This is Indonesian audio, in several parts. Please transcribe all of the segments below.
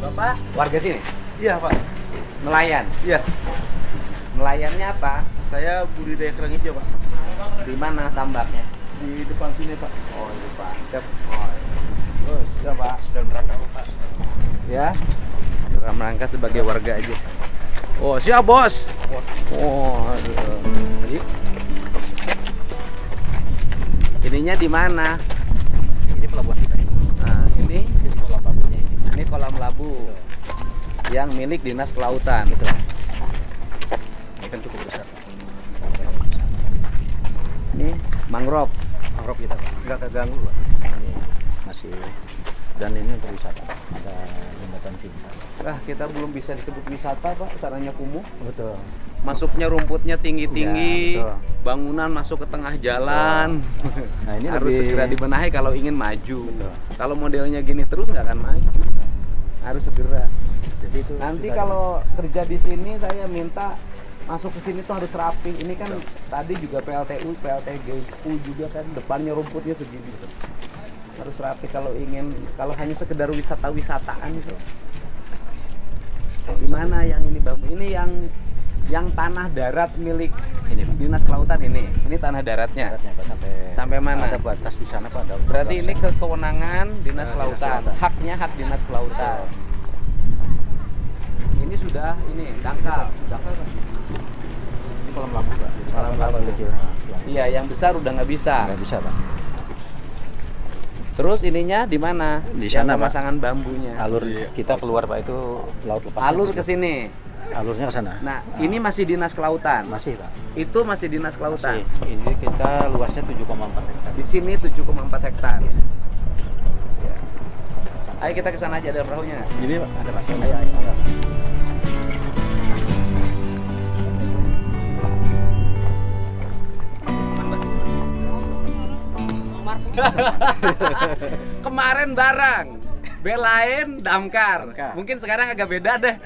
Bapak warga sini? Iya Pak. Nelayan? Iya. Nelayannya apa? Saya budidaya kerang hijau Pak. Di mana tambaknya? Di depan sini Pak. Oh itu Pak. Oh, terus coba Dalam rangka Pak. ya. Dalam rangka sebagai warga aja. Oh siap bos. Oh, aduh. Ininya di mana? Ini pelabuhan kita. Nah, ini Jadi kolam labunya ini. ini kolam labu yang milik Dinas Kelautan. Betul. Ini kan cukup besar. Ini mangrove. Mangrove kita Pak. Nggak keganggu Pak. Ini masih dan ini untuk wisata. Ada jembatan tinggi. Wah, kita belum bisa disebut wisata, Pak. Caranya kumuh. Betul. Masuknya rumputnya tinggi-tinggi, Ya, betul. bangunan masuk ke tengah jalan. Nah ini Harus lebih segera dibenahi kalau ingin maju. Betul. Kalau modelnya gini terus nggak akan maju. Harus segera. Jadi itu Nanti sudah- kalau kerja di sini saya minta masuk ke sini tuh harus rapi. Ini kan tadi juga PLTU, PLTGU juga kan depannya rumputnya segini. Harus rapi kalau hanya sekedar wisata-wisataan itu. Di mana yang ini Bapak? Ini yang tanah darat milik ini Pak. Dinas Kelautan ini. Ini tanah daratnya. Daratnya, Pak, Sampai mana? Ada batas di sana Pak. Ada Berarti ini batasan. kewenangan Dinas Dinas Kelautan. Kelautan. Haknya hak Dinas Kelautan. Ini sudah dangkal. Dangkal, Pak. Ini kolam labu Pak. Kolam labu. kecil. Iya, yang besar udah nggak bisa. Nggak bisa Pak. Terus ininya di mana? Di Yang sana, Pak. pemasangan bambunya. Alur kita keluar Pak itu laut lepas. Alur ke sini. Alurnya ke sana. Nah, ini masih Dinas Kelautan. masih Pak. Itu masih Dinas Kelautan. Masih. Ini kita luasnya 7,4 hektar. Di sini 7,4 hektar. Ya. Ayo kita ke sana aja, ada perahunya. Ini Pak ada Pak. Ayo. Kemarin bareng, belain damkar. Mungkin sekarang agak beda deh.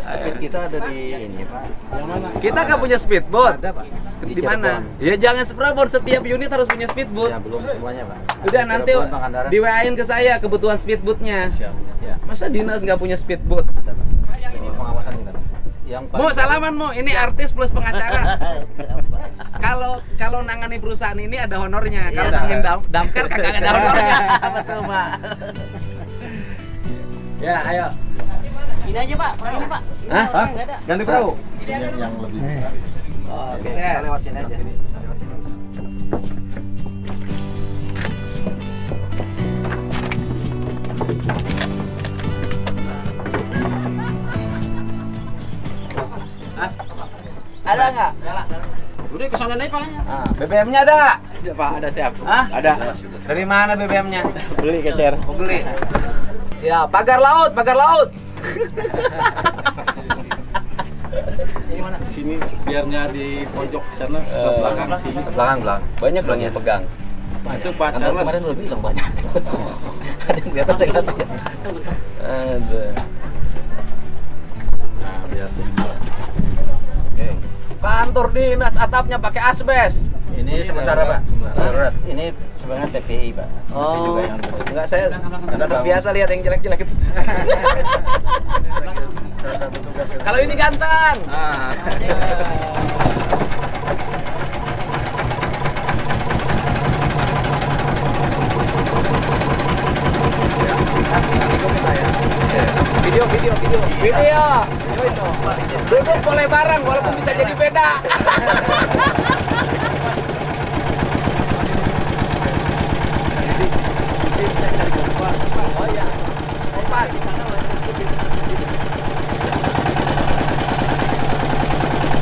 Speed kita ada di ini Pak. Yang mana? Kita nggak punya speedboat. Ada Pak. Di mana? Ya jangan speedboat, setiap unit harus punya speedboat. Ya belum semuanya Pak. Udah Ada nanti Cirebon, Pangandaran. di WA-in ke saya kebutuhan speedboatnya. Siap. Ya. Masa dinas nggak punya speedboat? Ada Pak. Ini pengawasan kita. Yang Mau salaman mau, ini artis plus pengacara. Kalau nangani perusahaan ini ada honornya. Kalau Iya. nangin damkar kagak ada honornya. Betul Pak. Ya ayo. Ini aja Pak, perahu ini Pak. Hah? Nggak ada. Ganti perahu. Ini yang lebih besar. Oh, Oke, oke. kita lewat sini aja. Hah? Ada nggak? Udah kesana aja palanya. Ah, BBM-nya ada? Ya, Pak, ada siap. Hah? Ada. Dari mana BBM-nya? Beli kecer. Mau beli? Ya, pagar laut, pagar laut. Ini mana? Sini biar nggak di pojok sana, ke belakang sini. Ke belakang. Banyak dong yang pegang. Itu Pak Charles. Kemarin udah bilang banyak. Ada yang di atas ada. Aduh. Nah, biar semua. Oke. Kantor dinas atapnya pakai asbes. Ini sementara Pak. Darurat. Ini sebenarnya TPI Pak. Itu Oh, juga yang enggak saya udah terbiasa lihat yang jelek-jelek itu. salah satu tugas. Kalau ini ganteng. Ah. Video. Duduk boleh bareng walaupun bisa jadi beda. Oh iya. Kompas.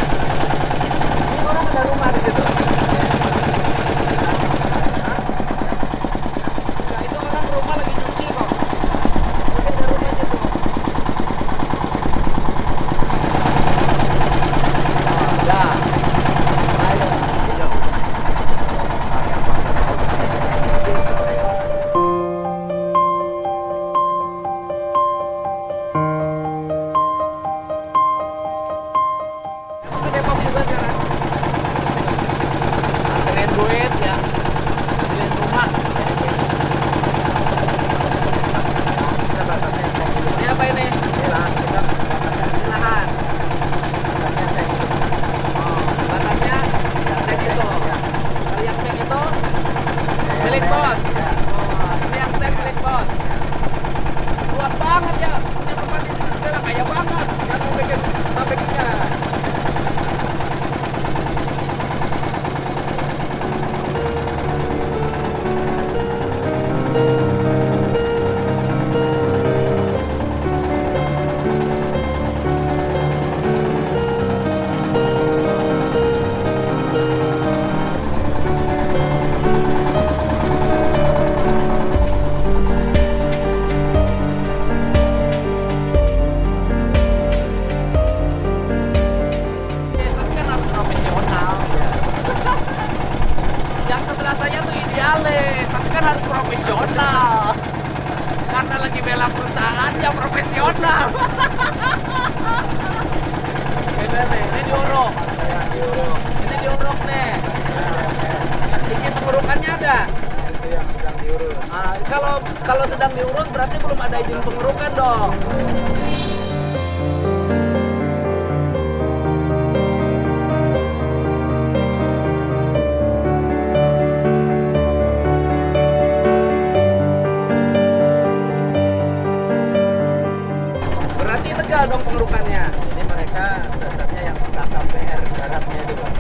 Ini orang ada rumah di situ. Enggak, itu orang rumah lagi nyuci kok. Tapi ada rumah situ. Ya. Ayo. karena lagi bela perusahaan yang profesional. Ini diuruk. Ini diuruk nih. Izin pengurukannya ada. Itu yang sedang diurus. Kalau sedang diurus berarti belum ada izin pengurukan dong. Berarti lega dong pengurukannya. Ini mereka dasarnya yang KKPR daratnya itu Pak.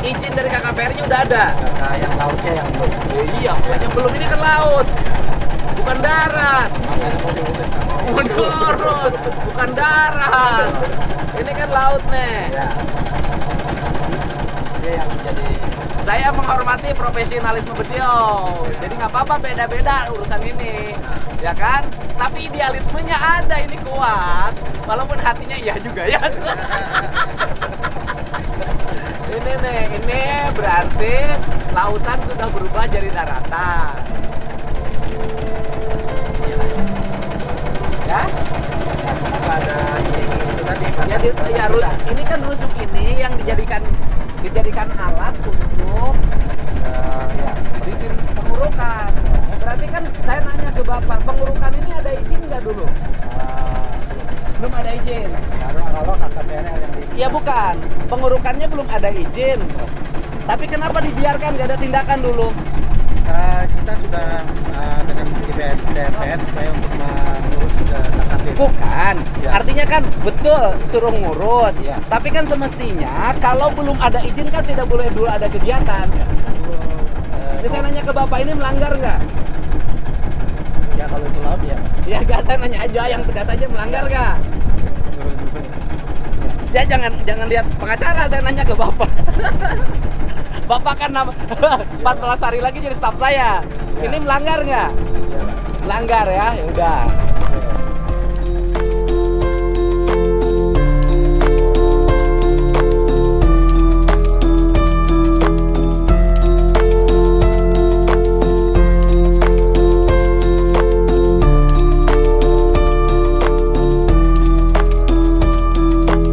Izin dari KKPR-nya udah ada. Nah, yang lautnya yang belum. Iya, makanya belum, ini kan laut, bukan darat. Makanya mau diurus sama Menurut, bukan darat. Ini kan laut nih. ya. Dia yang menjadi Saya menghormati profesionalisme beliau. Jadi nggak apa-apa beda-beda urusan ini, ya kan? Tapi idealismenya ada, ini kuat. Walaupun hatinya iya juga ya. Ini nih, ini berarti lautan sudah berubah jadi daratan. Ya? apa ada itu tadi Ya, ini kan rusuk ini yang dijadikan alat untuk ya, bikin pengurukan. Berarti kan saya nanya ke Bapak, pengurukan ini ada izin nggak dulu? Belum ada izin. kalau KKPR yang di Iya bukan, pengurukannya belum ada izin. Tapi kenapa dibiarkan nggak ada tindakan dulu? kita sudah dengan DPR supaya untuk mengurus KKP. Bukan, Ya. artinya kan betul suruh ngurus. Ya. Tapi kan semestinya kalau belum ada izin kan tidak boleh dulu ada kegiatan. Jadi saya nanya ke Bapak, ini melanggar nggak? Ya kalau itu laut ya. Ya nggak, saya nanya aja yang tegas aja, melanggar nggak? Ya jangan lihat pengacara, saya nanya ke Bapak. Bapak kan 14 hari lagi jadi staf saya. Ya. Ini melanggar nggak? Ya. Melanggar ya, ya udah.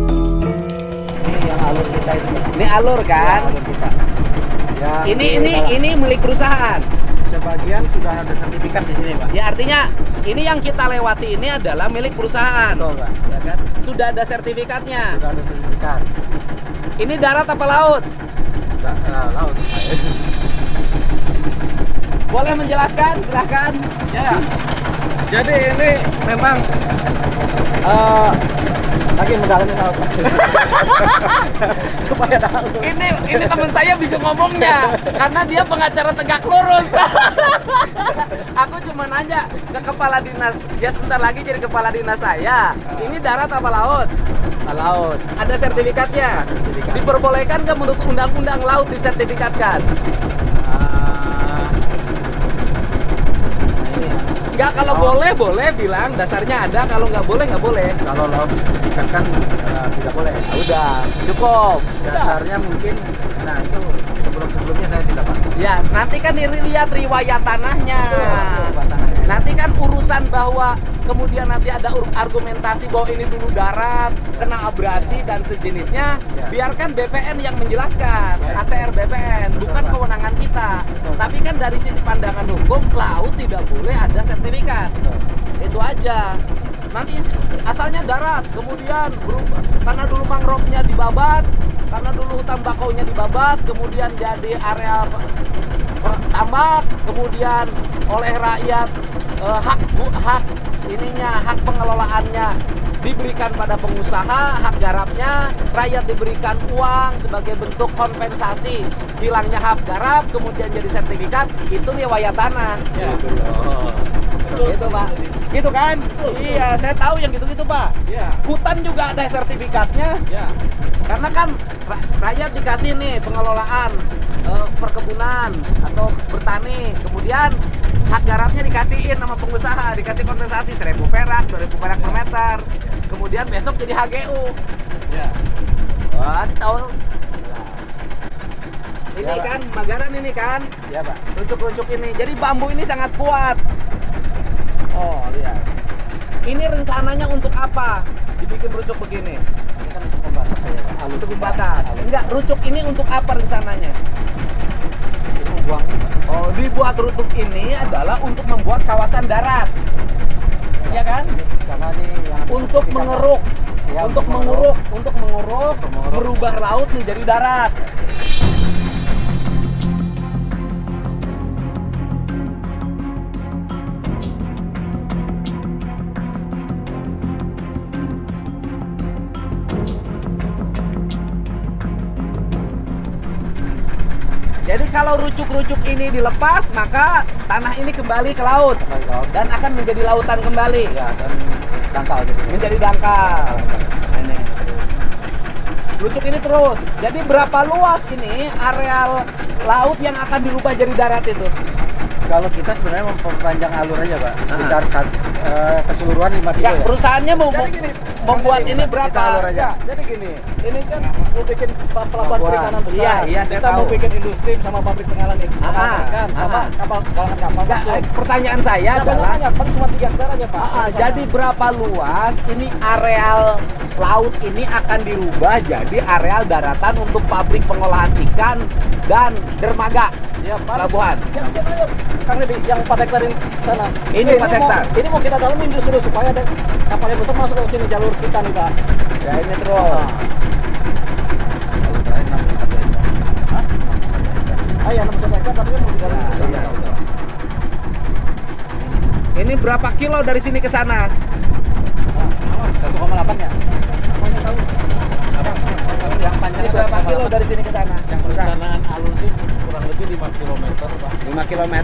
Ini yang alur kita itu. Ini alur Ya, kan? alur kita. Ya, Ini milik perusahaan. sebagian sudah ada sertifikat di sini, Pak. Ya artinya ini yang kita lewati ini adalah milik perusahaan. Betul, Pak. Ya kan? Sudah ada sertifikatnya. Sudah ada sertifikat. Ini darat apa laut? Sudah laut. Boleh menjelaskan? Silahkan. Ya, jadi ini memang Lagi mendalami laut. supaya tahu. Ini teman saya bingung ngomongnya karena dia pengacara tegak lurus. Aku cuma nanya ke kepala dinas, dia sebentar lagi jadi kepala dinas saya. Ini darat apa laut? Laut. Ada sertifikatnya. Ada sertifikat. Diperbolehkan nggak menurut undang-undang laut disertifikatkan? Nah ini ya. Nggak, kalau boleh bilang dasarnya ada, kalau nggak boleh nggak boleh. Kalau laut sertifikat kan tidak boleh. Udah, cukup. Udah. Dasarnya mungkin, nah itu sebelumnya saya tidak paham. Ya, nanti kan lihat riwayat tanahnya. Buat tanahnya. Nanti kan urusan bahwa kemudian nanti ada argumentasi bahwa ini dulu darat, kena abrasi dan sejenisnya, Ya. biarkan BPN yang menjelaskan, ATR BPN, Betul, bukan Pak. kewenangan kita. Betul. Tapi kan dari sisi pandangan hukum, laut tidak boleh ada sertifikat. Betul. Itu aja. Nanti asalnya darat, kemudian berubah karena dulu mangrovenya dibabat, karena dulu hutan bakaunya dibabat, kemudian jadi area tambak, kemudian oleh rakyat hak pengelolaannya diberikan pada pengusaha, hak garapnya rakyat diberikan uang sebagai bentuk kompensasi hilangnya hak garap, kemudian jadi sertifikat, itu riwayat tanah. Ya. Gitu Pak, gitu kan? Iya, saya tahu yang gitu-gitu Pak. Ya, Hutan juga ada sertifikatnya, ya. karena kan rakyat dikasih nih pengelolaan perkebunan atau bertani, kemudian hak garapnya dikasihin sama pengusaha, dikasih kompensasi 1.000 perak, 2.000 perak per meter, kemudian besok jadi HGU. Ya. Betul. Ini Ya, Pak. kan Magaran ini kan, Ya, Pak. runcuk-runcuk ini. Jadi bambu ini sangat kuat. Oh, lihat. Ini rencananya untuk apa? Dibikin rucuk begini. Ini kan untuk membatas saya, Pak. Alur Untuk membatas. Enggak, rucuk ini untuk apa rencananya? Ini membuang. Oh, dibuat rucuk ini adalah untuk membuat kawasan darat. Iya kan? Karena ini yang Untuk sertifikat, mengeruk, Pak. Ya, untuk menguruk, merubah laut menjadi darat. Jadi kalau rucuk-rucuk ini dilepas, maka tanah ini kembali ke laut Kembali ke laut. dan akan menjadi lautan kembali. Ya, dan dangkal gitu. Menjadi dangkal. Ini. Rucuk ini terus. Jadi berapa luas ini areal laut yang akan dirubah jadi darat itu? Kalau kita sebenarnya memperpanjang alur aja, Pak. Sekitar keseluruhan 5 kilo Ya, ya. perusahaannya mau Jadi gini, membuat Bang, ini kita berapa? alur aja. Ya, jadi gini, ini kan mau bikin pelabuhan Pelabuhan. perikanan besar. Iya, iya, saya Kita mau tahu. bikin industri sama pabrik pengolahan ikan, sama Aha. kapal pengolahan kapal Enggak, masuk. pertanyaan saya Ya, adalah banyak, paling cuma 3 hektar aja, Pak. jadi berapa luas ini areal laut ini akan dirubah jadi areal daratan untuk pabrik pengolahan ikan dan dermaga Ya, pelabuhan. Yang sana aja, Kang Deddy, yang 4 hektar ini sana. Ini 4 hektar. Ini mau kita dalamin justru supaya ada kapal yang besar masuk ke sini jalur kita nih, Pak. Ya ini terus. Kalau terakhir 61 hektar. Hah? Ah ya, 61 hektar tapi kan mau kita dalamin. Nah, iya. Ini berapa kilo dari sini ke sana? 1,8 ya? Namanya tahu. Yang panjang Ini berapa kilo dari sini ke sana? Yang rendah. Pelaksanaan alur itu kurang lebih 5 km, Pak. 5 km.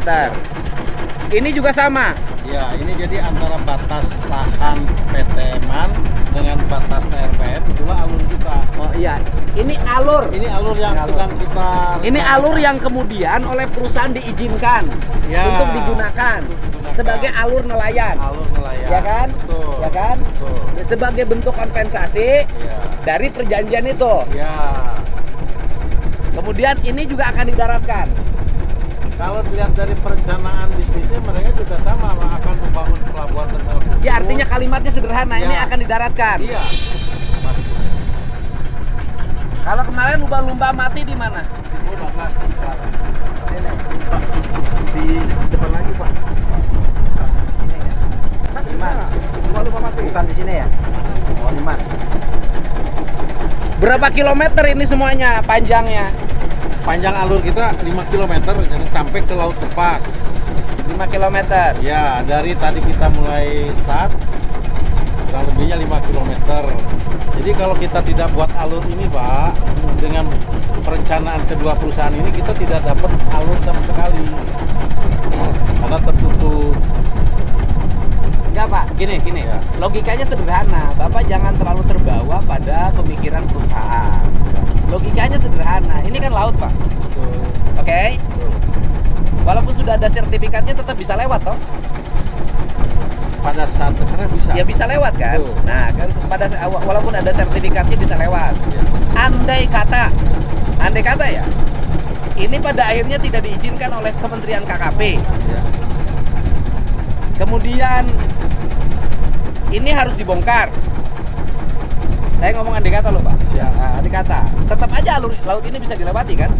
Ini juga sama. Ya, ini jadi antara batas lahan PT MAN dengan batas TRPN, itulah alur kita. Oh iya, ini alur. Ini alur yang Ini alur. sedang kita Ini alur yang kemudian oleh perusahaan diizinkan Ya, untuk digunakan sebagai alur nelayan. alur nelayan. Ya kan? Betul. Ya kan? Betul. Sebagai bentuk kompensasi Ya. dari perjanjian itu. Ya. Kemudian ini juga akan didaratkan. Kalau dilihat dari perencanaan bisnisnya, mereka juga sama akan membangun pelabuhan terminal khusus. Ya artinya kalimatnya sederhana, ini Ya. akan didaratkan. Iya. Kalau kemarin lumba-lumba mati di mana? Di depan lagi, Pak. Liman. Bukan di sini ya? Oh, Liman. Berapa kilometer ini semuanya panjangnya? Panjang alur kita 5 km dan sampai ke Laut Lepas. 5 km. Ya, dari tadi kita mulai start kurang lebihnya 5 km. Jadi kalau kita tidak buat alur ini, Pak, dengan perencanaan kedua perusahaan ini kita tidak dapat alur sama sekali. Karena tertutup. Enggak Pak, gini. Ya. Logikanya sederhana. Bapak jangan terlalu terbawa pada pemikiran perusahaan. Logikanya sederhana. Ini kan laut Pak, Betul. oke? Betul. Walaupun sudah ada sertifikatnya tetap bisa lewat toh? Pada saat sekarang bisa. Ya bisa lewat kan? Betul. Nah, kan walaupun ada sertifikatnya bisa lewat. Ya. Andai kata ya, ini pada akhirnya tidak diizinkan oleh Kementerian KKP. Ya. Kemudian ini harus dibongkar. Saya ngomong andai kata loh Pak. Siap. Nah, andai kata, tetap aja alur laut ini bisa dilewati kan?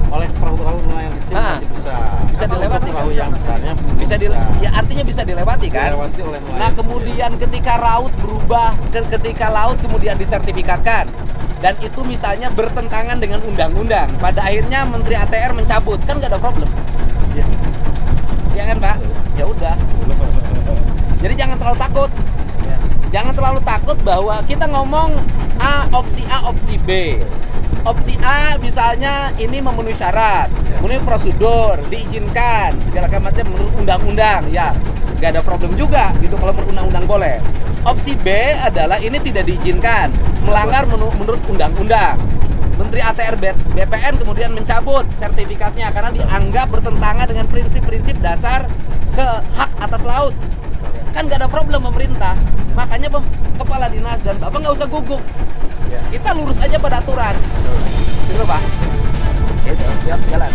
Oleh perahu-perahu nelayan kecil Nah, masih bisa. bisa Kalau dilewati, untuk perahu kan? yang besarnya belum Bisa ya artinya bisa dilewati kan? dilewati oleh nelayan Nah kecil. kemudian ketika laut berubah, ketika laut kemudian disertifikatkan dan itu misalnya bertentangan dengan undang-undang, pada akhirnya Menteri ATR mencabut, kan nggak ada problem. Ya. Ya kan Pak? Ya udah. Jadi jangan terlalu takut. Ya. Jangan terlalu takut bahwa kita ngomong A, opsi B. Opsi A misalnya ini memenuhi syarat, Ya. memenuhi prosedur, diizinkan, segala macam menurut undang-undang, ya nggak ada problem juga gitu kalau menurut undang-undang boleh. Opsi B adalah ini tidak diizinkan, melanggar menurut undang-undang. Menteri ATR BPN kemudian mencabut sertifikatnya karena dianggap bertentangan dengan prinsip-prinsip dasar ke hak atas laut. Kan nggak ada problem pemerintah, makanya kepala dinas dan bapak nggak usah gugup. Ya. Kita lurus aja pada aturan. Gitu Pak. Itu, siap jalan.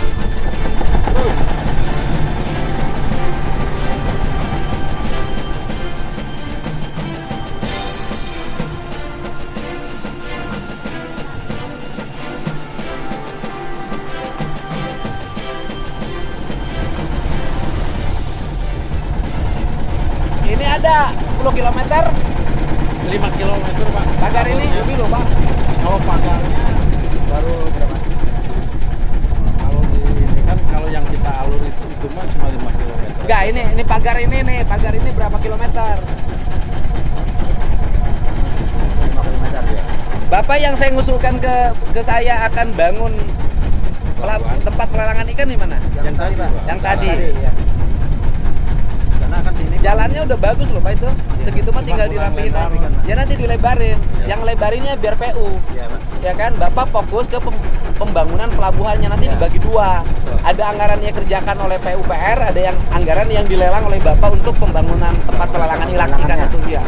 ada 10 km. 5 km Pak. Pagar ini Alurnya. lebih loh Pak. Kalau pagarnya baru berapa? Kalau di ini kan kalau yang kita alur itu mah cuma 5 km. Enggak, ini pagar ini nih. Pagar ini berapa kilometer? 5 km ya. Bapak yang saya ngusulkan ke saya akan bangun Pelabuhan. tempat pelelangan ikan di mana? Yang tadi, Pak. Yang tadi. ya. Karena kan ini Jalannya udah bagus loh Pak itu. Segitu mah tinggal Cuma kurang dirapiin. lebar. Ya nanti dilebarin. Yang lebarinnya biar PU. ya Pak. Ya kan, Bapak fokus ke pembangunan pelabuhannya nanti Ya. dibagi dua. Ada anggaran yang kerjakan oleh PUPR, ada yang anggaran yang dilelang oleh Bapak untuk pembangunan tempat pelelangan ikan itu ya.